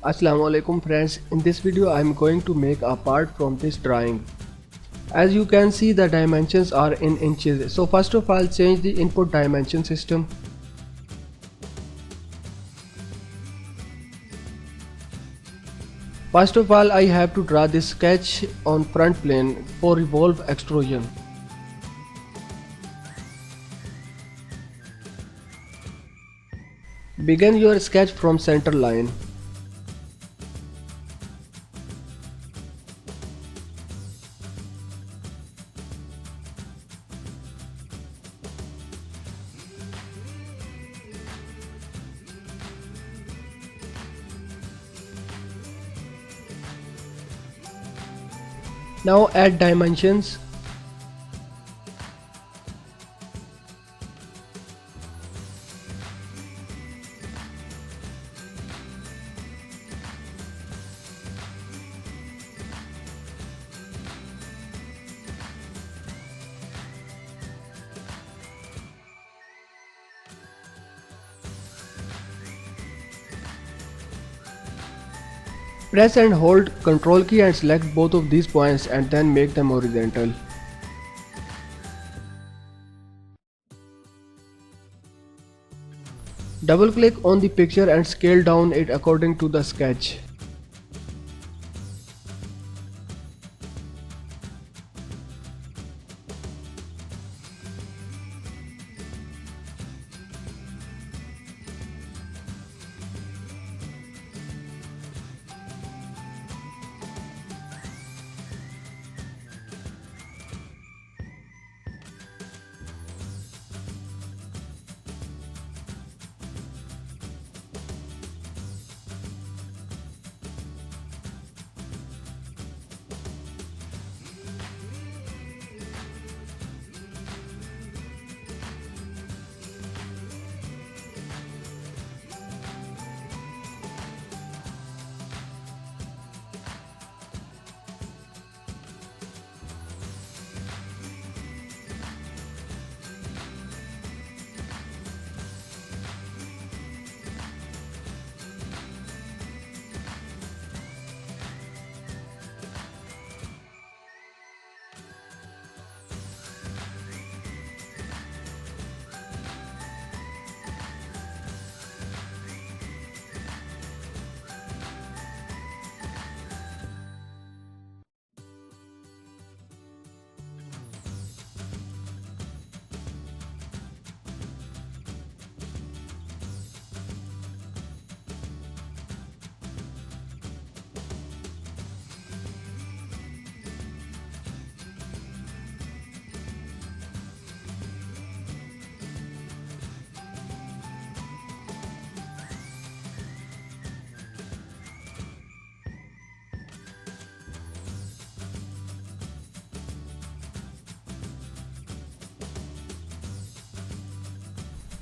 Assalamu alaikum friends. In this video I am going to make a part from this drawing. As you can see the dimensions are in inches. So first of all change the input dimension system. First of all I have to draw this sketch on front plane for revolve extrusion. Begin your sketch from center line. Now add dimensions. Press and hold Ctrl key and select both of these points and then make them horizontal. Double click on the picture and scale down it according to the sketch.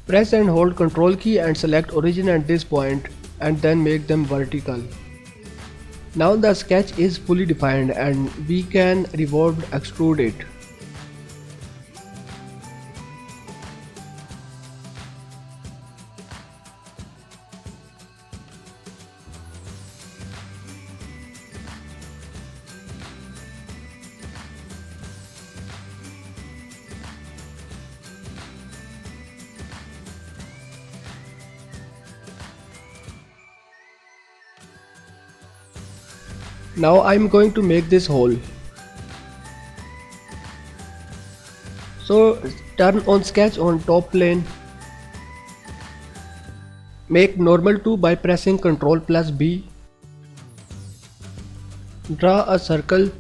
Press and hold Ctrl key and select origin at this point and then make them vertical. Now the sketch is fully defined and we can revolve extrude it. Now I am going to make this hole. So turn on sketch on top plane. Make normal to by pressing Ctrl plus B. Draw a circle.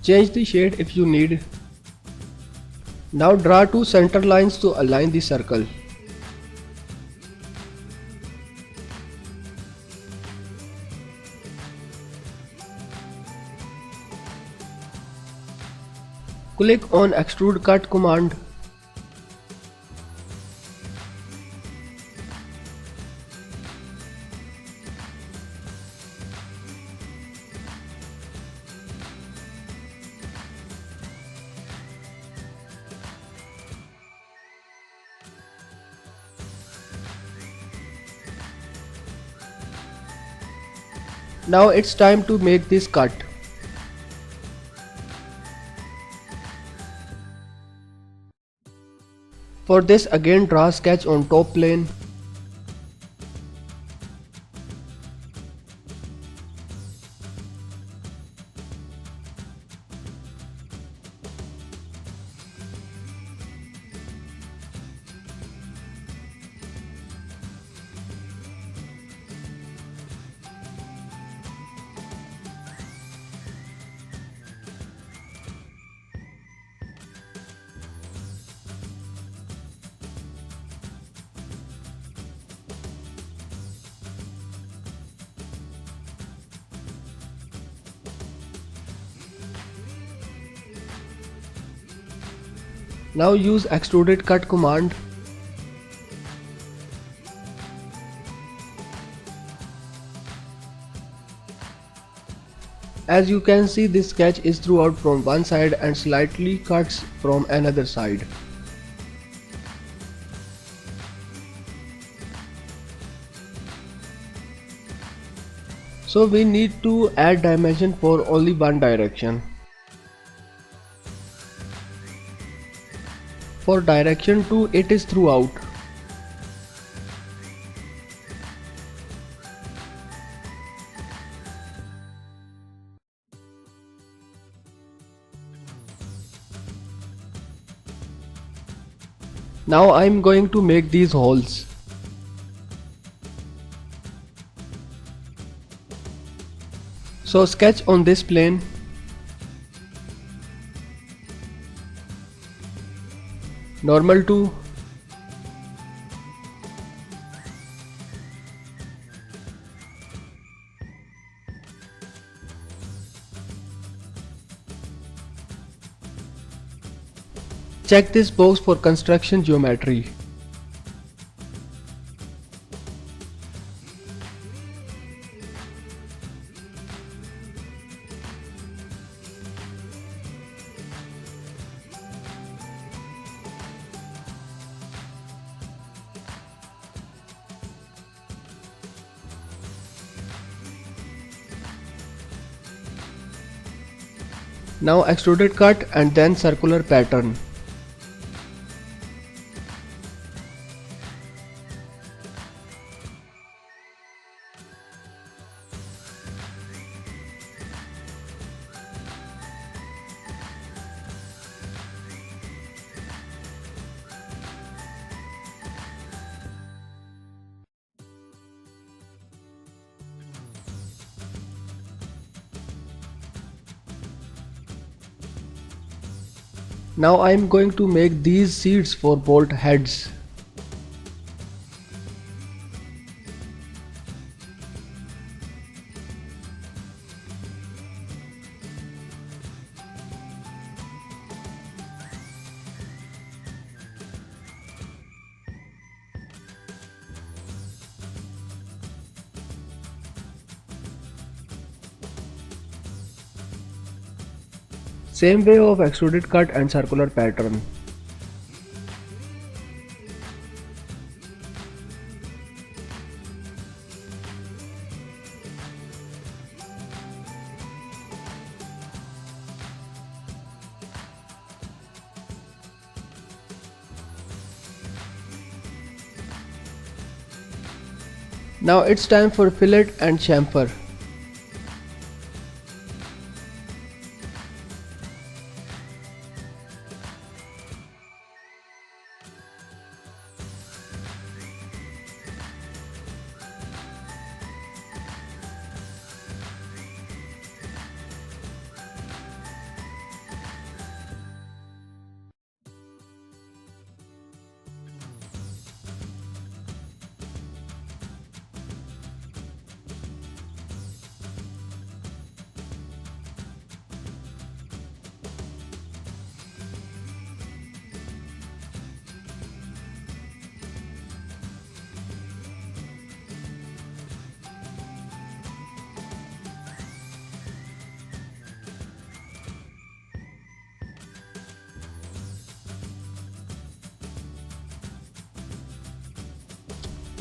Change the shade if you need. Now draw two center lines to align the circle. Click on Extrude Cut command. Now it's time to make this cut. For this, again draw sketch on top plane. Now use Extruded Cut command. As you can see, this sketch is throughout from one side and slightly cuts from another side. So we need to add dimension for only one direction. For direction 2, it is throughout. Now I am going to make these holes. So sketch on this plane. Normal to. Check this box for construction geometry. Now extruded cut and then circular pattern. Now I am going to make these seats for bolt heads. Same way of extruded cut and circular pattern. Now it's time for fillet and chamfer.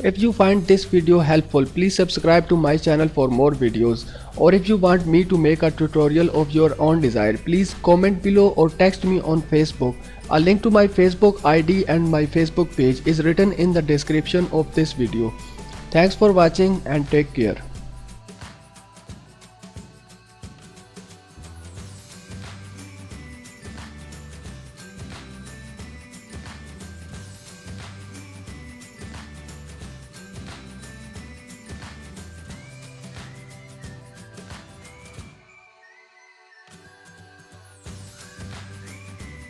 If you find this video helpful, please subscribe to my channel for more videos. Or if you want me to make a tutorial of your own desire, please comment below or text me on Facebook. A link to my Facebook ID and my Facebook page is written in the description of this video. Thanks for watching and take care.